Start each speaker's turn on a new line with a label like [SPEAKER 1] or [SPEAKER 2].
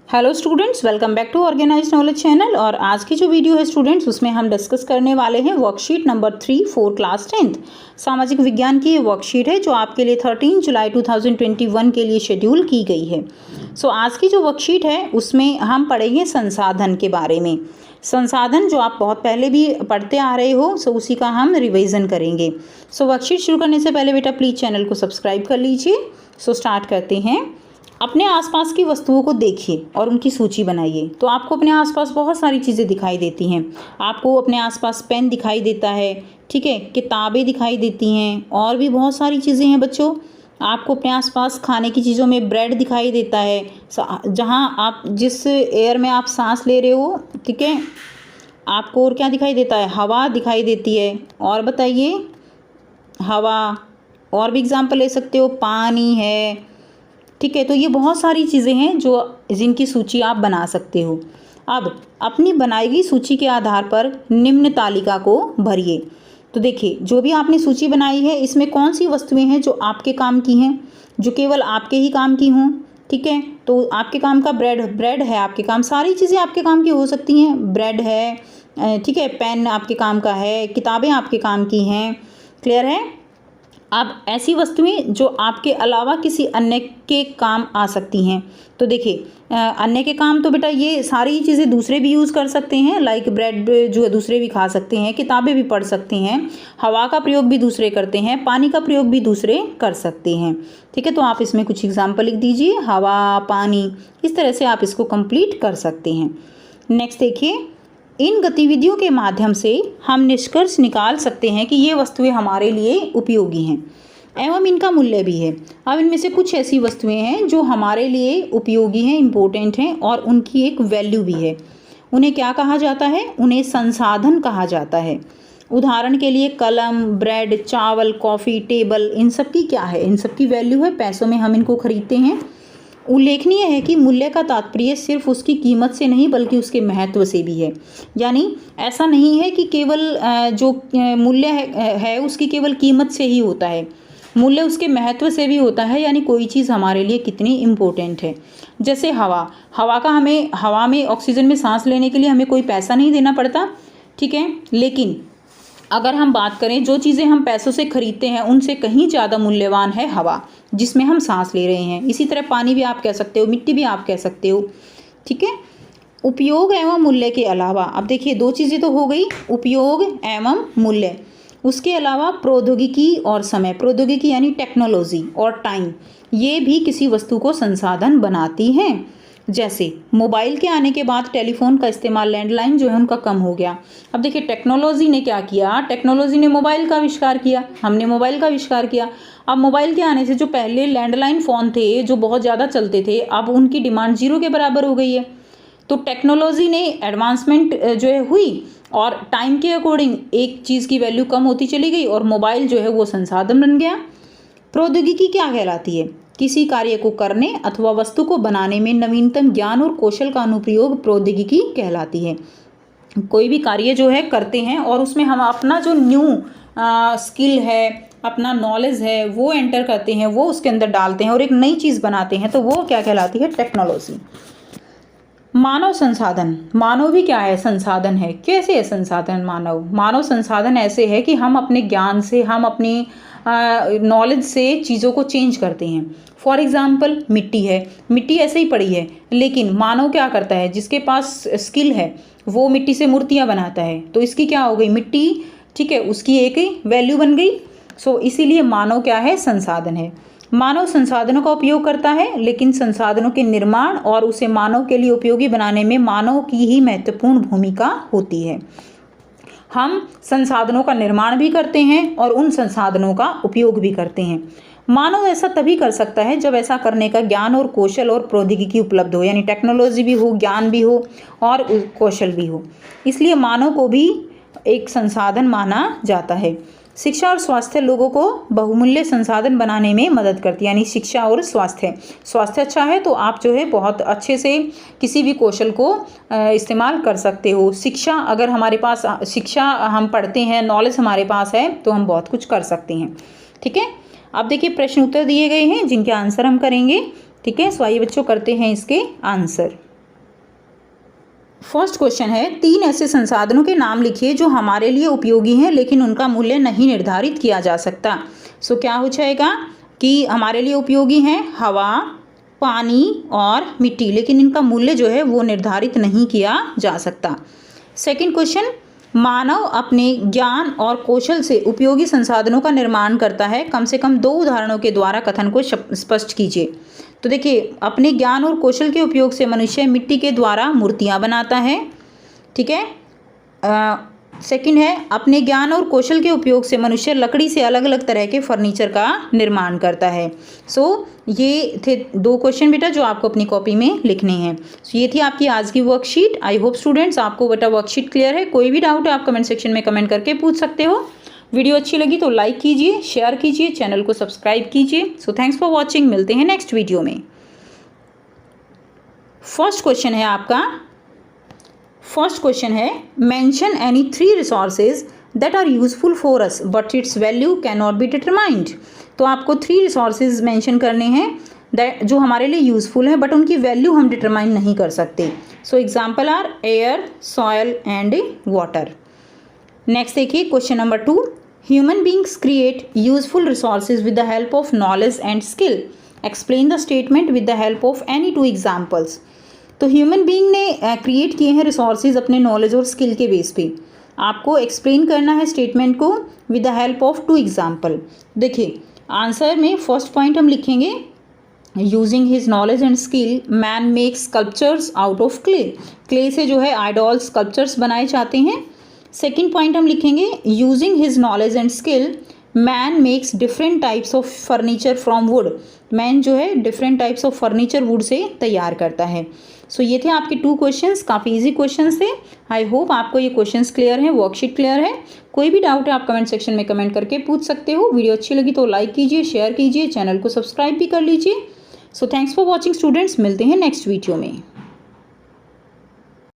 [SPEAKER 1] Hello students, welcome back to organised knowledge channel. और आज की जो वीडियो है स्टूडेंट्स, उसमें हम डिस्कस करने वाले हैं worksheet number 3 for class 10th सामाजिक विज्ञान की ये वर्कशीट है जो आपके लिए 13 जुलाई 2021 के लिए शेड्यूल की गई है। सो आज की जो वर्कशीट है उसमें हम पढ़ेंगे संसाधन के बारे में। संसाधन जो आप बहुत पहले भी पढ़ते आ रहे हो, सो उसी का हम रिवीजन करेंगे। सो वर्कशीट शुरू करने से पहले बेटा प्लीज़ चैनल को सब्सक्राइब कर लीजिए। सो स्टार्ट करते हैं। अपने आसपास की वस्तुओं को देखिए और उनकी सूची बनाइए। तो आपको अपने आसपास बहुत सारी चीज़ें दिखाई देती हैं। आपको अपने आसपास पेन दिखाई देता है, ठीक है, किताबें दिखाई देती हैं और भी बहुत सारी चीज़ें हैं बच्चों। आपको अपने आसपास खाने की चीज़ों में ब्रेड दिखाई देता है, जहाँ आप जिस एयर में आप सांस ले रहे हो, ठीक है। आपको और क्या दिखाई देता है? हवा दिखाई देती है। और बताइए, हवा और भी एग्जाम्पल ले सकते हो, पानी है, ठीक है। तो ये बहुत सारी चीज़ें हैं जिनकी सूची आप बना सकते हो। अब अपनी बनाई गई सूची के आधार पर निम्न तालिका को भरिए। तो देखिए, जो भी आपने सूची बनाई है इसमें कौन सी वस्तुएं हैं जो आपके काम की हैं, जो केवल आपके ही काम की हों, ठीक है। तो आपके काम का ब्रेड है, आपके काम सारी चीज़ें आपके काम की हो सकती हैं। ब्रेड है, ठीक है, पेन आपके काम का है, किताबें आपके काम की हैं। क्लियर है? अब ऐसी वस्तुएं जो आपके अलावा किसी अन्य के काम आ सकती हैं। तो देखिए, अन्य के काम तो बेटा ये सारी चीज़ें दूसरे भी यूज़ कर सकते हैं, लाइक ब्रेड जो है दूसरे भी खा सकते हैं, किताबें भी पढ़ सकते हैं, हवा का प्रयोग भी दूसरे करते हैं, पानी का प्रयोग भी दूसरे कर सकते हैं, ठीक है। तो आप इसमें कुछ एग्जाम्पल लिख दीजिए, हवा, पानी, इस तरह से आप इसको कंप्लीट कर सकते हैं। नेक्स्ट देखिए, इन गतिविधियों के माध्यम से हम निष्कर्ष निकाल सकते हैं कि ये वस्तुएं हमारे लिए उपयोगी हैं एवं इनका मूल्य भी है। अब इनमें से कुछ ऐसी वस्तुएं हैं जो हमारे लिए उपयोगी हैं, इम्पोर्टेंट हैं और उनकी एक वैल्यू भी है। उन्हें क्या कहा जाता है? उन्हें संसाधन कहा जाता है। उदाहरण के लिए कलम, ब्रेड, चावल, कॉफ़ी, टेबल, इन सब की क्या है? इन सब की वैल्यू है, पैसों में हम इनको खरीदते हैं। उल्लेखनीय है कि मूल्य का तात्पर्य सिर्फ उसकी कीमत से नहीं बल्कि उसके महत्व से भी है। यानी ऐसा नहीं है कि केवल जो मूल्य है उसकी केवल कीमत से ही होता है, मूल्य उसके महत्व से भी होता है। यानी कोई चीज़ हमारे लिए कितनी इम्पोर्टेंट है। जैसे हवा में ऑक्सीजन में सांस लेने के लिए हमें कोई पैसा नहीं देना पड़ता, ठीक है। लेकिन अगर हम बात करें जो चीज़ें हम पैसों से खरीदते हैं उनसे कहीं ज़्यादा मूल्यवान है हवा, जिसमें हम सांस ले रहे हैं। इसी तरह पानी भी आप कह सकते हो, मिट्टी भी आप कह सकते हो, ठीक है। उपयोग एवं मूल्य के अलावा, अब देखिए दो चीज़ें तो हो गई, उपयोग एवं मूल्य। उसके अलावा प्रौद्योगिकी और समय, प्रौद्योगिकी यानी टेक्नोलॉजी और टाइम, ये भी किसी वस्तु को संसाधन बनाती हैं। जैसे मोबाइल के आने के बाद टेलीफोन का इस्तेमाल, लैंडलाइन जो है उनका कम हो गया। अब देखिए टेक्नोलॉजी ने क्या किया, टेक्नोलॉजी ने मोबाइल का आविष्कार किया, हमने मोबाइल का आविष्कार किया। अब मोबाइल के आने से जो पहले लैंडलाइन फ़ोन थे जो बहुत ज़्यादा चलते थे, अब उनकी डिमांड 0 के बराबर हो गई है। तो टेक्नोलॉजी ने एडवांसमेंट जो है हुई और टाइम के अकॉर्डिंग एक चीज़ की वैल्यू कम होती चली गई और मोबाइल जो है वो संसाधन बन गया। प्रौद्योगिकी क्या कहलाती है? किसी कार्य को करने अथवा वस्तु को बनाने में नवीनतम ज्ञान और कौशल का अनुप्रयोग प्रौद्योगिकी कहलाती है। कोई भी कार्य जो है करते हैं और उसमें हम अपना जो न्यू स्किल है, अपना नॉलेज है, वो एंटर करते हैं, वो उसके अंदर डालते हैं और एक नई चीज़ बनाते हैं, तो वो क्या कहलाती है? टेक्नोलॉजी। मानव संसाधन, मानव भी क्या है? संसाधन है। कैसे है संसाधन? मानव संसाधन ऐसे है कि हम अपने ज्ञान से, हम अपनी नॉलेज से चीज़ों को चेंज करते हैं। फॉर एग्जाम्पल मिट्टी है, मिट्टी ऐसे ही पड़ी है, लेकिन मानव क्या करता है? जिसके पास स्किल है वो मिट्टी से मूर्तियाँ बनाता है, तो इसकी क्या हो गई? मिट्टी, ठीक है, उसकी एक वैल्यू बन गई। सो इसीलिए मानव क्या है? संसाधन है। मानव संसाधनों का उपयोग करता है, लेकिन संसाधनों के निर्माण और उसे मानव के लिए उपयोगी बनाने में मानव की ही महत्वपूर्ण भूमिका होती है। हम संसाधनों का निर्माण भी करते हैं और उन संसाधनों का उपयोग भी करते हैं। मानव ऐसा तभी कर सकता है जब ऐसा करने का ज्ञान और कौशल और प्रौद्योगिकी उपलब्ध हो, यानी टेक्नोलॉजी भी हो, ज्ञान भी हो और कौशल भी हो। इसलिए मानव को भी एक संसाधन माना जाता है। शिक्षा और स्वास्थ्य लोगों को बहुमूल्य संसाधन बनाने में मदद करती है। यानी शिक्षा और स्वास्थ्य अच्छा है तो आप जो है बहुत अच्छे से किसी भी कौशल को इस्तेमाल कर सकते हो। शिक्षा अगर हमारे पास, शिक्षा हम पढ़ते हैं, नॉलेज हमारे पास है, तो हम बहुत कुछ कर सकते हैं, ठीक है। अब देखिए प्रश्न उत्तर दिए गए हैं जिनके आंसर हम करेंगे, ठीक है। सो आइए बच्चों करते हैं इसके आंसर। फर्स्ट क्वेश्चन है, 3 ऐसे संसाधनों के नाम लिखिए जो हमारे लिए उपयोगी हैं लेकिन उनका मूल्य नहीं निर्धारित किया जा सकता। सो क्या हो जाएगा कि हमारे लिए उपयोगी हैं हवा, पानी और मिट्टी, लेकिन इनका मूल्य जो है वो निर्धारित नहीं किया जा सकता। सेकंड क्वेश्चन, मानव अपने ज्ञान और कौशल से उपयोगी संसाधनों का निर्माण करता है, कम से कम 2 उदाहरणों के द्वारा कथन को स्पष्ट कीजिए। तो देखिए, अपने ज्ञान और कौशल के उपयोग से मनुष्य मिट्टी के द्वारा मूर्तियां बनाता है, ठीक है। सेकंड है, अपने ज्ञान और कौशल के उपयोग से मनुष्य लकड़ी से अलग अलग तरह के फर्नीचर का निर्माण करता है। सो ये थे 2 क्वेश्चन बेटा जो आपको अपनी कॉपी में लिखने हैं। सो ये थी आपकी आज की वर्कशीट। आई होप स्टूडेंट्स आपको बेटा वर्कशीट क्लियर है। कोई भी डाउट है आप कमेंट सेक्शन में कमेंट करके पूछ सकते हो। वीडियो अच्छी लगी तो लाइक कीजिए, शेयर कीजिए, चैनल को सब्सक्राइब कीजिए। सो थैंक्स फॉर वॉचिंग, मिलते हैं नेक्स्ट वीडियो में। फर्स्ट क्वेश्चन है mention any 3 resources that are useful for us but its value can not be determined. तो आपको 3 रिसोर्सेज मेंशन करने हैं दैट जो हमारे लिए यूजफुल है बट उनकी वैल्यू हम डिटरमाइन नहीं कर सकते। So example are air, soil and water. Next देखिए question number 2, human beings create useful resources with the help of knowledge and skill. Explain the statement with the help of any 2 examples. तो human being ने create किए हैं resources अपने knowledge और skill के base पे। आपको एक्सप्लेन करना है स्टेटमेंट को with the help of 2 example. देखिए आंसर में फर्स्ट पॉइंट हम लिखेंगे using his knowledge and skill man makes sculptures out of clay. Clay से जो है आइडॉल स्कल्पचर्स बनाए जाते हैं। सेकेंड पॉइंट हम लिखेंगे using his knowledge and skill man makes different types of furniture from would. Man जो है different types of furniture would say तैयार करता है। सो ये थे आपके 2 क्वेश्चंस, काफ़ी इजी क्वेश्चंस थे। आई होप आपको ये क्वेश्चंस क्लियर हैं, वर्कशीट क्लियर है। कोई भी डाउट है आप कमेंट सेक्शन में कमेंट करके पूछ सकते हो। वीडियो अच्छी लगी तो लाइक कीजिए, शेयर कीजिए, चैनल को सब्सक्राइब भी कर लीजिए। So thanks for watching students, मिलते हैं नेक्स्ट वीडियो में।